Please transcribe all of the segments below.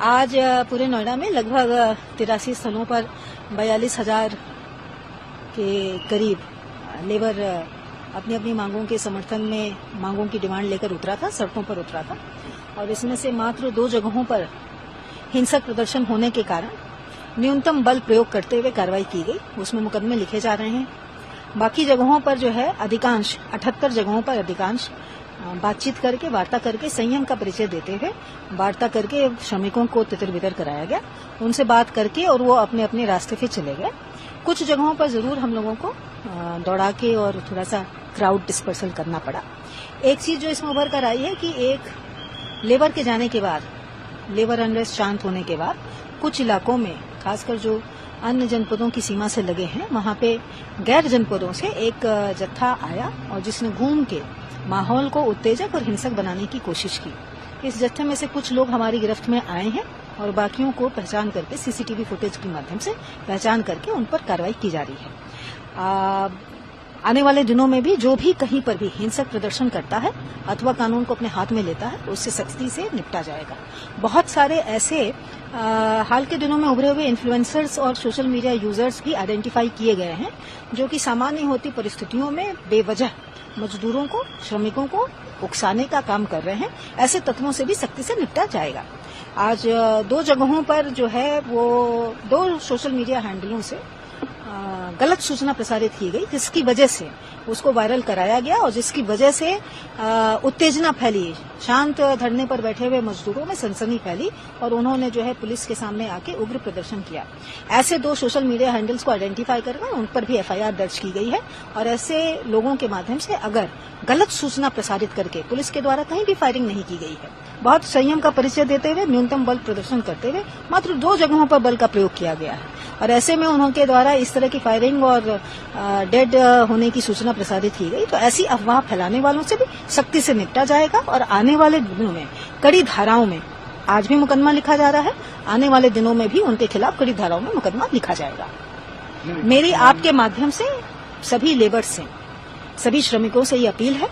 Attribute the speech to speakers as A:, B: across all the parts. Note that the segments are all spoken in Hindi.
A: आज पूरे नोएडा में लगभग 83 स्थलों पर 42,000 के करीब लेबर अपनी अपनी मांगों के समर्थन में मांगों की डिमांड लेकर उतरा था, सड़कों पर उतरा था। और इसमें से मात्र 2 जगहों पर हिंसक प्रदर्शन होने के कारण न्यूनतम बल प्रयोग करते हुए कार्रवाई की गई, उसमें मुकदमे लिखे जा रहे हैं। बाकी जगहों पर जो है अधिकांश 78 जगहों पर अधिकांश बातचीत करके, वार्ता करके, संयम का परिचय देते हुए वार्ता करके श्रमिकों को तितर बितर कराया गया, उनसे बात करके और वो अपने अपने रास्ते पे चले गए। कुछ जगहों पर जरूर हम लोगों को दौड़ा के और थोड़ा सा क्राउड डिस्पर्सल करना पड़ा। एक चीज जो इसमें उभर कर आई है कि एक लेबर के जाने के बाद, लेबर अनरेस्ट शांत होने के बाद कुछ इलाकों में, खासकर जो अन्य जनपदों की सीमा से लगे हैं, वहां पे गैर जनपदों से एक जत्था आया और जिसने घूम के माहौल को उत्तेजक और हिंसक बनाने की कोशिश की। इस जत्थे में से कुछ लोग हमारी गिरफ्त में आए हैं और बाकियों को पहचान करके सीसीटीवी फुटेज के माध्यम से पहचान करके उन पर कार्रवाई की जा रही है। आने वाले दिनों में भी जो भी कहीं पर भी हिंसक प्रदर्शन करता है अथवा कानून को अपने हाथ में लेता है, उससे सख्ती से निपटा जाएगा। बहुत सारे ऐसे हाल के दिनों में उभरे हुए इन्फ्लुएंसर्स और सोशल मीडिया यूजर्स भी आइडेंटिफाई किए गए हैं, जो कि सामान्य होती परिस्थितियों में बेवजह मजदूरों को, श्रमिकों को उकसाने का काम कर रहे हैं। ऐसे तत्वों से भी सख्ती से निपटा जाएगा। आज 2 जगहों पर जो है वो 2 सोशल मीडिया हैंडलों से गलत सूचना प्रसारित की गई, जिसकी वजह से उसको वायरल कराया गया और जिसकी वजह से उत्तेजना फैली, शांत धरने पर बैठे हुए मजदूरों में सनसनी फैली और उन्होंने जो है पुलिस के सामने आके उग्र प्रदर्शन किया। ऐसे 2 सोशल मीडिया हैंडल्स को आइडेंटिफाई करके उन पर भी एफआईआर दर्ज की गई है और ऐसे लोगों के माध्यम से अगर गलत सूचना प्रसारित करके पुलिस के द्वारा कहीं भी फायरिंग नहीं की गई है, बहुत संयम का परिचय देते हुए, न्यूनतम बल प्रदर्शन करते हुए मात्र 2 जगहों पर बल का प्रयोग किया गया है और ऐसे में उनके द्वारा इस तरह की फायरिंग और डेड होने की सूचना प्रसारित की गई, तो ऐसी अफवाह फैलाने वालों से भी सख्ती से निपटा जाएगा और आने वाले दिनों में कड़ी धाराओं में, आज भी मुकदमा लिखा जा रहा है, आने वाले दिनों में भी उनके खिलाफ कड़ी धाराओं में मुकदमा लिखा जाएगा। मेरी आपके माध्यम से सभी लेबर से, सभी श्रमिकों से ये अपील है,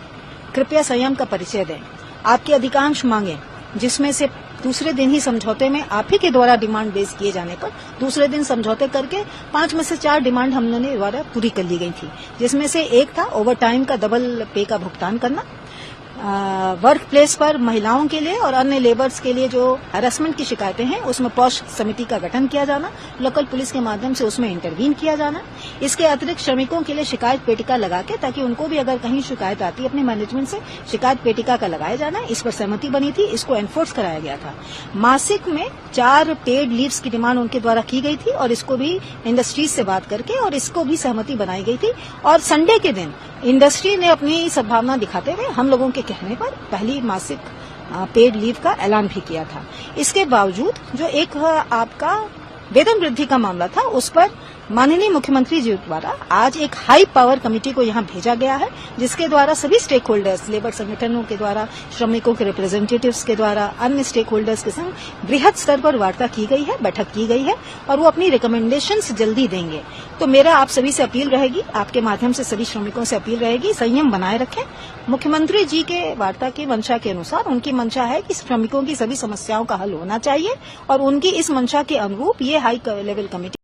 A: कृपया संयम का परिचय दें। आपकी अधिकांश मांगे, जिसमें से दूसरे दिन ही समझौते में आप ही के द्वारा डिमांड बेस किए जाने पर दूसरे दिन समझौते करके 5 में से 4 डिमांड हम लोगों ने द्वारा पूरी कर ली गई थी, जिसमें से एक था ओवर टाइम का डबल पे का भुगतान करना, वर्क प्लेस पर महिलाओं के लिए और अन्य लेबर्स के लिए जो हैरेसमेंट की शिकायतें हैं उसमें पॉश समिति का गठन किया जाना, लोकल पुलिस के माध्यम से उसमें इंटरवीन किया जाना। इसके अतिरिक्त श्रमिकों के लिए शिकायत पेटिका लगा के, ताकि उनको भी अगर कहीं शिकायत आती है अपने मैनेजमेंट से, शिकायत पेटिका का लगाया जाना, इस पर सहमति बनी थी, इसको एनफोर्स कराया गया था। मासिक में 4 पेड लीव्स की डिमांड उनके द्वारा की गई थी और इसको भी इंडस्ट्रीज से बात करके और इसको भी सहमति बनाई गई थी और संडे के दिन इंडस्ट्री ने अपनी सद्भावना दिखाते हुए हम लोगों के कहने पर पहली मासिक पेड लीव का ऐलान भी किया था। इसके बावजूद जो एक आपका वेतन वृद्धि का मामला था, उस पर माननीय मुख्यमंत्री जी द्वारा आज एक हाई पावर कमेटी को यहां भेजा गया है, जिसके द्वारा सभी स्टेक होल्डर्स, लेबर संगठनों के द्वारा, श्रमिकों के रिप्रेजेंटेटिव्स के द्वारा, अन्य स्टेक होल्डर्स के संग बृहद स्तर पर वार्ता की गई है, बैठक की गई है और वो अपनी रिकमेंडेशंस जल्दी देंगे। तो मेरा आप सभी से अपील रहेगी, आपके माध्यम से सभी श्रमिकों से अपील रहेगी, संयम बनाए रखें। मुख्यमंत्री जी के वार्ता की मंशा के अनुसार उनकी मंशा है कि श्रमिकों की सभी समस्याओं का हल होना चाहिए और उनकी इस मंशा के अनुरूप ये हाई लेवल कमेटी।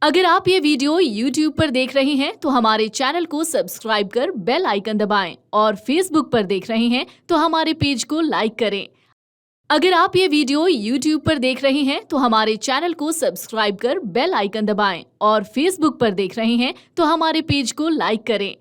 B: अगर आप ये वीडियो YouTube पर देख रहे हैं तो हमारे चैनल को सब्सक्राइब कर बेल आइकन दबाएं और Facebook पर देख रहे हैं तो हमारे पेज को लाइक करें। अगर आप ये वीडियो YouTube पर देख रहे हैं तो हमारे चैनल को सब्सक्राइब कर बेल आइकन दबाएं और Facebook पर देख रहे हैं तो हमारे पेज को लाइक करें।